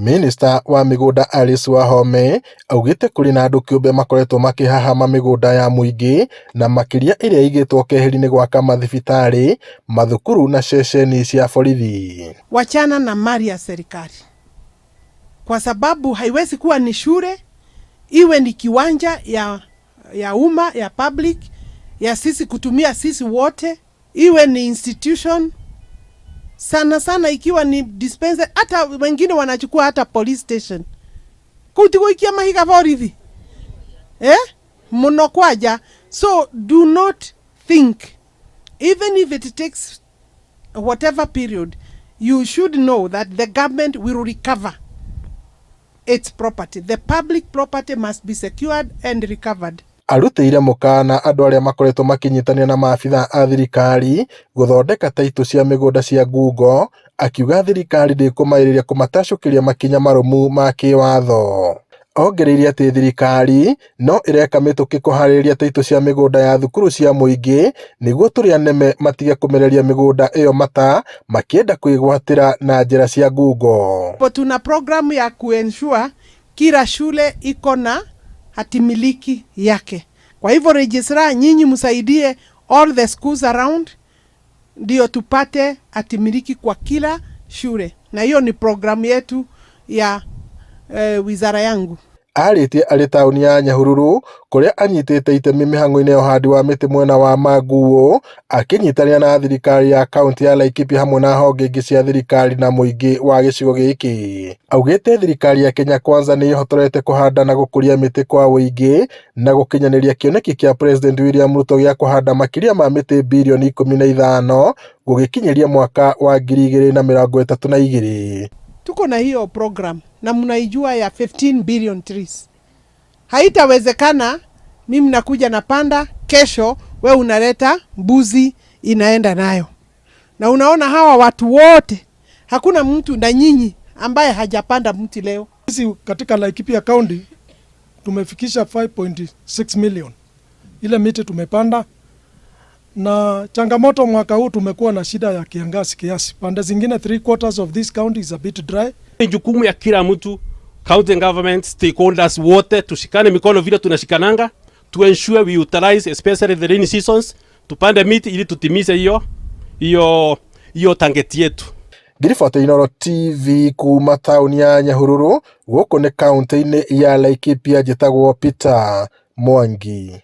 Minister wa migunda Alice Wahome augite kuri na andu kiumbe makoretwo makihahama migunda ya muingi na makiria iria igitwo keheri-ini gwaka mathibitari, mathukuru na ceceni cia borithi. Wachana na mali ya serikali, kwa sababu haiwezi kuwa ni shule, iwe ni kiwanja ya umma ya public ya sisi kutumia sisi wote, iwe ni institution sana ikiwa ni dispensary, hata wengine wanachukua hata police station kutikuikia mahiga borithi muno kwaja. So do not think, even if it takes whatever period, you should know that the government will recover its property. The public property must be secured and recovered. Arutĩire mũkana andũ arĩa makoretwo makinyitania na maabitha a thirikari gũthondeka taitũ cia mĩgũnda cia ngungo, akiuga thirikari ndĩkũmaĩrĩria kũmatacũkĩria makinya marũmu ma kĩwatho. Ongereire atĩ thirikari no ĩreka mĩtũkĩ kũharĩrĩria taitũ cia mĩgũnda ya thukuru cia mũingĩ nĩguo tũrĩa neme matige kũmereria mĩgũnda ĩyo mata makĩenda kwĩgwatĩra na njĩra cia ngungo. Tuna programu ya kuensure kila shule iko na hatimiliki yake. Kwa hivyo registrar, nyinyi msaidie all the schools around ndio tupate hatimiliki kwa kila shule, na hiyo ni programu yetu ya wizara yangu. Arĩtie arĩ taũni ya Nyahururu kũrĩa anyitĩte itemi mĩhang'o-inĩ ya ũhandi wa mĩtĩ mwena wa Manguo, akĩnyitanĩra na thirikari ya kaunti ya Laikipia hamwe na honge ingĩ cia thirikari na mũingĩ wa gĩcigo gĩkĩ. Augĩte thirikari ya Kenya Kwanza nĩ ĩhotorete kũhanda na gũkũria mĩtĩ kwa ũingĩ na gũkinyanĩria kĩoneki kĩa President William Ruto gĩa kũhanda makĩria ma mĩtĩ bilioni 15 gũgĩkinyĩria mwaka wa 2032. Tuko na hiyo program na mnaijua ya 15 billion trees. Haitawezekana mimi nakuja na panda, kesho we unaleta mbuzi inaenda nayo. Na unaona hawa watu wote, hakuna mtu na nyinyi ambaye hajapanda mti leo. Sisi katika Laikipia County tumefikisha 5.6 million ile miti tumepanda, na changamoto mwaka huu tumekuwa na shida ya kiangazi kiasi. Pande zingine 3/4 of this county is a bit dry. Jukumu ya kila mtu, county government, stakeholders wote tushikane mikono vile tunashikananga to ensure we utilize especially the rainy seasons, tupande miti ili tutimize hiyo target yetu. Ngiriboto Inooro TV kuma taũni ya Nyahururu gũkũ nĩ kaunti-inĩ ya Laikipia, njĩtagwo Peter Mwangi.